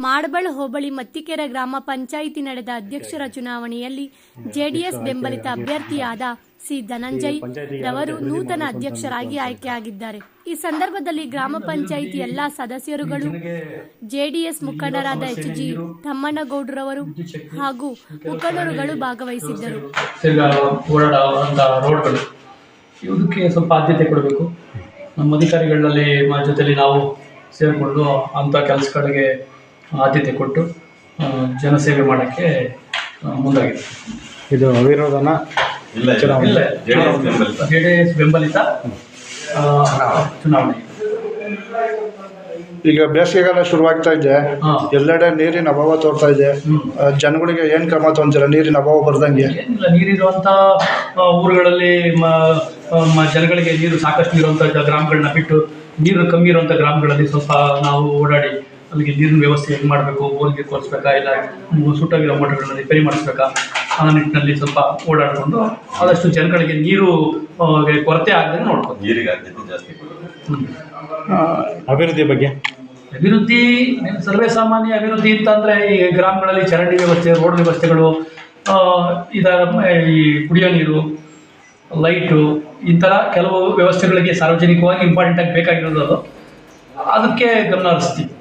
ಮಾಡಬಾಳ್ ಹೋಬಳಿ ಮತ್ತಿಕೆರೆ ಗ್ರಾಮ ಪಂಚಾಯಿತಿ ನಡೆದ ಅಧ್ಯಕ್ಷರ ಚುನಾವಣೆಯಲ್ಲಿ ಜೆಡಿಎಸ್ ಬೆಂಬಲಿತ ಅಭ್ಯರ್ಥಿಯಾದ ಸಿ ಧನಂಜಯ್ ರವರು ನೂತನ ಅಧ್ಯಕ್ಷರಾಗಿ ಆಯ್ಕೆಯಾಗಿದ್ದಾರೆ. ಈ ಸಂದರ್ಭದಲ್ಲಿ ಗ್ರಾಮ ಪಂಚಾಯಿತಿ ಎಲ್ಲಾ ಸದಸ್ಯರುಗಳು, ಜೆಡಿಎಸ್ ಮುಖಂಡರಾದ ಎಚ್.ಜಿ. ತಮ್ಮಣ್ಣಗೌಡರವರು ಹಾಗೂ ಮುಖಂಡರುಗಳು ಭಾಗವಹಿಸಿದ್ದರು. ಇದಕ್ಕೆ ಸ್ವಲ್ಪ ಆದ್ಯತೆ ಕೊಡಬೇಕು. ನಮ್ಮ ಅಧಿಕಾರಿಗಳಲ್ಲಿ ಜೊತೆಲಿ ನಾವು ಸೇರಿಕೊಂಡು ಅಂಥ ಕೆಲಸಗಳಿಗೆ ಆದ್ಯತೆ ಕೊಟ್ಟು ಜನಸೇವೆ ಮಾಡೋಕ್ಕೆ ಮುಂದಾಗಿದೆ. ಇದು ಅವಿರೋಧನ ಜೆಡಿಎಸ್ ಬೆಂಬಲಿತ ಚುನಾವಣೆ. ಈಗ ಬೇಸಿಗೆಗಾಲ ಶುರುವಾಗ್ತಾ ಇದೆ, ಎಲ್ಲೆಡೆ ನೀರಿನ ಅಭಾವ ತೋರ್ತಾ ಇದೆ. ಜನಗಳಿಗೆ ಏನು ಕ್ರಮ ತೊಗೊಂತೀರ ನೀರಿನ ಅಭಾವ ಬರ್ದಂಗೆ? ಏನಿಲ್ಲ, ನೀರಿರುವಂಥ ಊರುಗಳಲ್ಲಿ ಜನಗಳಿಗೆ ನೀರು ಸಾಕಷ್ಟು ಇರುವಂಥ ಗ್ರಾಮಗಳನ್ನ ಬಿಟ್ಟು ನೀರು ಕಮ್ಮಿ ಇರುವಂಥ ಗ್ರಾಮಗಳಲ್ಲಿ ಸ್ವಲ್ಪ ನಾವು ಓಡಾಡಿ ಅಲ್ಲಿಗೆ ನೀರಿನ ವ್ಯವಸ್ಥೆ ಹೇಗೆ ಮಾಡಬೇಕು, ಬೋರ್ಗೆ ಕೊಡಿಸ್ಬೇಕಾ, ಇಲ್ಲ ಸುಟ್ಟಾಗಿರೋ ಮೋಟರ್ಗಳನ್ನ ರಿಪೇರಿ ಮಾಡಿಸ್ಬೇಕಾ, ಆ ನಿಟ್ಟಿನಲ್ಲಿ ಸ್ವಲ್ಪ ಓಡಾಡಿಕೊಂಡು ಆದಷ್ಟು ಜನಗಳಿಗೆ ನೀರು ಕೊರತೆ ಆಗದಂಗೆ ನೋಡ್ಕೊಂಡು ನೀರಿಗೆ ಆದ್ಯತೆ ಜಾಸ್ತಿ. ಅಭಿವೃದ್ಧಿ ಬಗ್ಗೆ ಸರ್ವೇ ಸಾಮಾನ್ಯ ಅಭಿವೃದ್ಧಿ ಅಂತಂದರೆ ಈ ಗ್ರಾಮಗಳಲ್ಲಿ ಚರಂಡಿ ವ್ಯವಸ್ಥೆ, ರೋಡ್ ವ್ಯವಸ್ಥೆಗಳು, ಈ ಕುಡಿಯೋ ನೀರು, ಲೈಟು, ಈ ಥರ ಕೆಲವು ವ್ಯವಸ್ಥೆಗಳಿಗೆ ಸಾರ್ವಜನಿಕವಾಗಿ ಇಂಪಾರ್ಟೆಂಟಾಗಿ ಬೇಕಾಗಿರೋದು, ಅದಕ್ಕೆ ಗಮನ ಹರಿಸ್ತೀವಿ.